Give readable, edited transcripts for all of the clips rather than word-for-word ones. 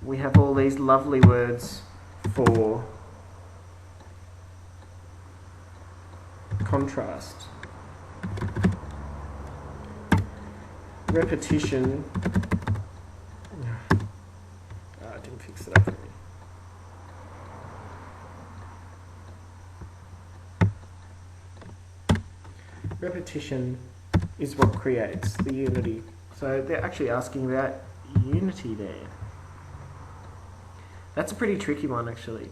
we have all these lovely words for contrast. Repetition. I didn't fix it up for me. Repetition is what creates the unity. So they're actually asking about unity there. That's a pretty tricky one, actually.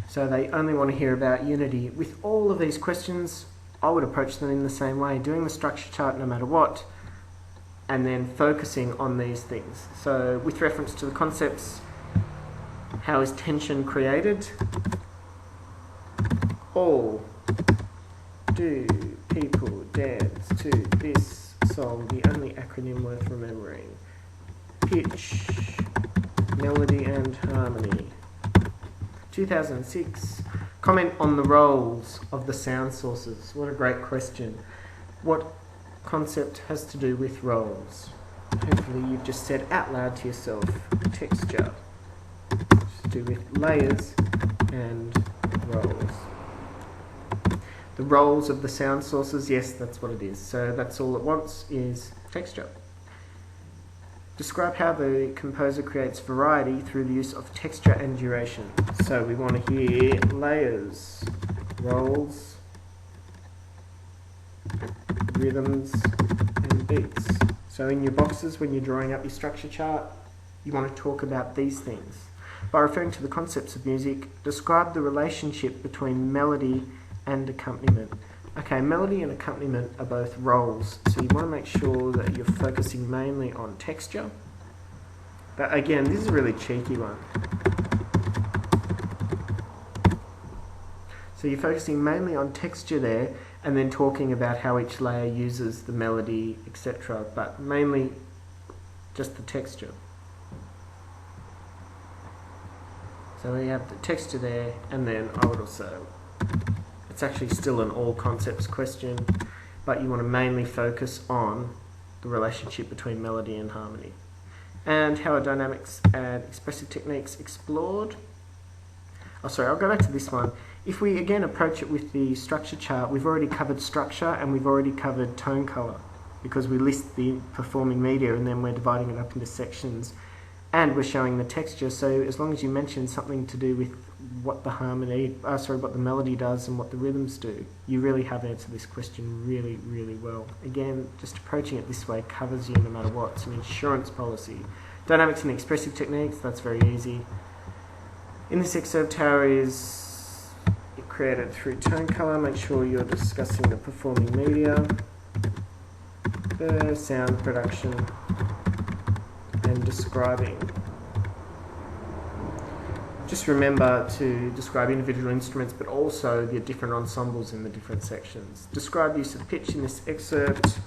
So they only want to hear about unity. With all of these questions, I would approach them in the same way, doing the structure chart no matter what, and then focusing on these things. So with reference to the concepts, how is tension created? All do people dance to this song, the only acronym worth remembering. Pitch, melody and harmony. 2006, comment on the roles of the sound sources. What a great question. What concept has to do with roles? Hopefully you've just said out loud to yourself, texture. It's to do with layers and roles. The roles of the sound sources, yes, that's what it is. So that's all it wants is texture. Describe how the composer creates variety through the use of texture and duration. So we want to hear layers, roles, rhythms, and beats. So in your boxes, when you're drawing up your structure chart, you want to talk about these things. By referring to the concepts of music, describe the relationship between melody and accompaniment. Okay, melody and accompaniment are both roles, so you want to make sure that you're focusing mainly on texture. But again, this is a really cheeky one. So you're focusing mainly on texture there, and then talking about how each layer uses the melody, etc., but mainly just the texture. So we have the texture there, and then I would also, it's actually still an all concepts question, but you want to mainly focus on the relationship between melody and harmony. And how are dynamics and expressive techniques explored? Oh, sorry, I'll go back to this one. If we again approach it with the structure chart, we've already covered structure and we've already covered tone color, because we list the performing media and then we're dividing it up into sections, and we're showing the texture. So as long as you mention something to do with what the what the melody does and what the rhythms do, you really have answered this question really, really well. Again, just approaching it this way covers you no matter what. It's an insurance policy. Dynamics and expressive techniques, that's very easy. In this excerpt, how is it created through tone color? Make sure you're discussing the performing media, the sound production, and describing. Just remember to describe individual instruments, but also the different ensembles in the different sections. Describe use of pitch in this excerpt,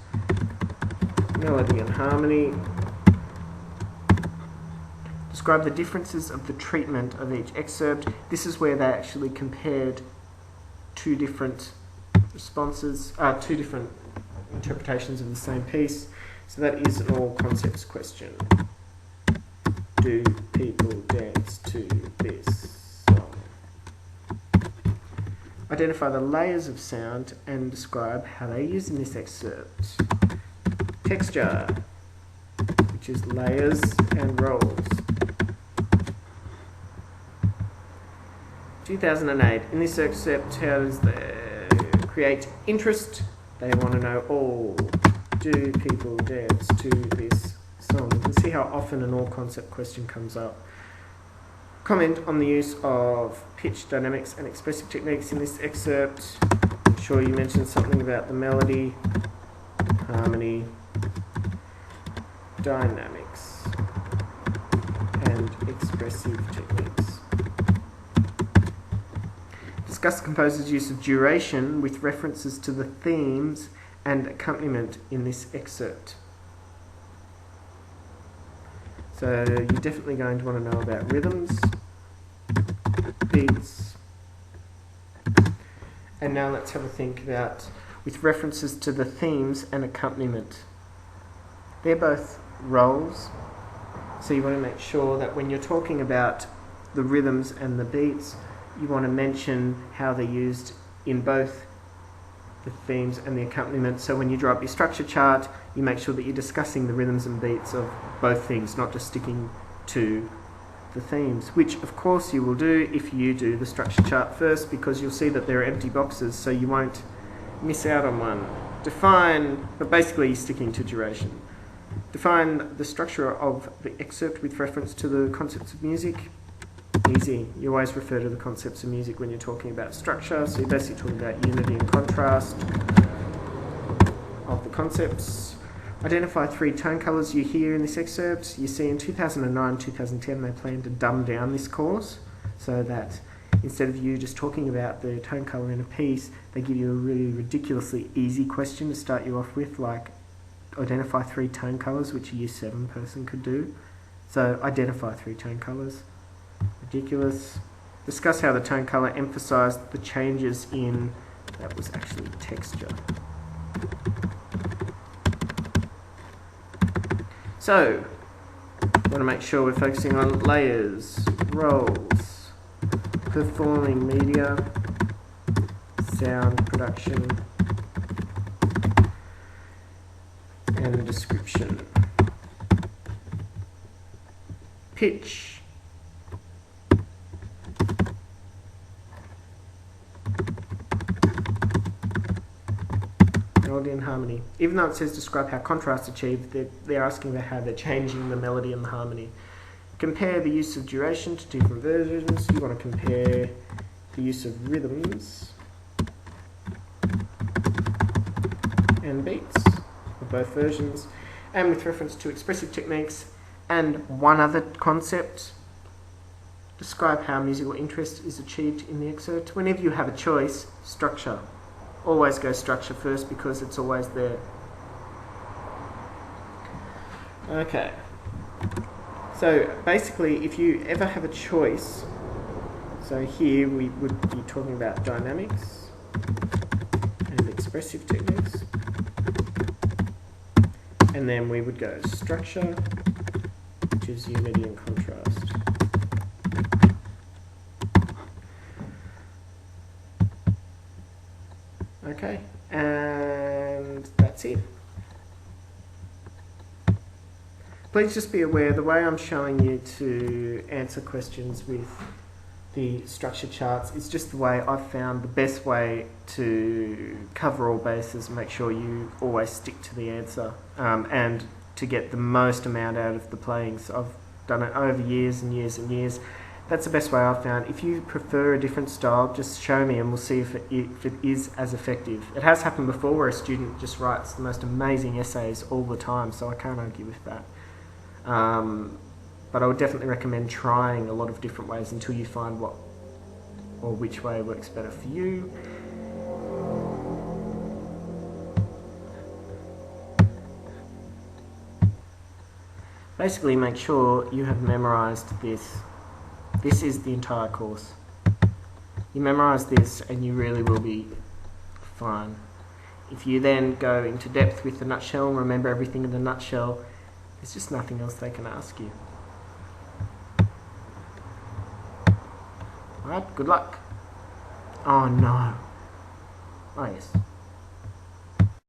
melody and harmony. Describe the differences of the treatment of each excerpt. This is where they actually compared two different responses, two different interpretations of the same piece. So that is an all concepts question. Do people dance to this song? Identify the layers of sound and describe how they are used in this excerpt. Texture, which is layers and rolls. 2008. In this excerpt, how does they create interest? They want to know all. Do people dance to this song? You can see how often an all concept question comes up. Comment on the use of pitch, dynamics and expressive techniques in this excerpt. I'm sure you mentioned something about the melody, harmony, dynamics and expressive techniques. Discuss the composer's use of duration with references to the themes and accompaniment in this excerpt. So you're definitely going to want to know about rhythms, beats, and now let's have a think about with references to the themes and accompaniment. They're both roles, So you want to make sure that when you're talking about the rhythms and the beats, you want to mention how they're used in both the themes and the accompaniment. So when you draw up your structure chart, you make sure that you're discussing the rhythms and beats of both things, not just sticking to the themes, which of course you will do if you do the structure chart first, because you'll see that there are empty boxes, so you won't miss out on one. Define, but basically you're sticking to duration. Define the structure of the excerpt with reference to the concepts of music. Easy. You always refer to the concepts of music when you're talking about structure, so you're basically talking about unity and contrast of the concepts. Identify 3 tone colours you hear in this excerpt. You see in 2009-2010 they plan to dumb down this course so that instead of you just talking about the tone colour in a piece, they give you a really ridiculously easy question to start you off with, like identify 3 tone colours, which a Year 7 person could do. So identify 3 tone colours. Ridiculous. Discuss how the tone colour emphasised the changes in, that was actually texture. So, we want to make sure we're focusing on layers, roles, performing media, sound production, and description. Pitch. Melody and harmony. Even though it says describe how contrast achieved, they're asking about how they're changing the melody and the harmony. Compare the use of duration to different versions. You want to compare the use of rhythms and beats of both versions, and with reference to expressive techniques. And one other concept, describe how musical interest is achieved in the excerpt. Whenever you have a choice, structure. Always go structure first because it's always there. Okay. So basically, if you ever have a choice, so here we would be talking about dynamics and expressive techniques. And then we would go structure, which is unity and contrast. Okay, and that's it. Please just be aware, the way I'm showing you to answer questions with the structure charts is just the way I've found the best way to cover all bases and make sure you always stick to the answer, and to get the most amount out of the playing. So I've done it over years and years and years. That's the best way I've found. If you prefer a different style, just show me and we'll see if it is as effective. It has happened before where a student just writes the most amazing essays all the time, so I can't argue with that. But I would definitely recommend trying a lot of different ways until you find what or which way works better for you. Basically, make sure you have memorized this. This is the entire course. You memorize this and you really will be fine. If you then go into depth with the nutshell and remember everything in the nutshell, there's just nothing else they can ask you. Alright, good luck. Oh no. Oh yes.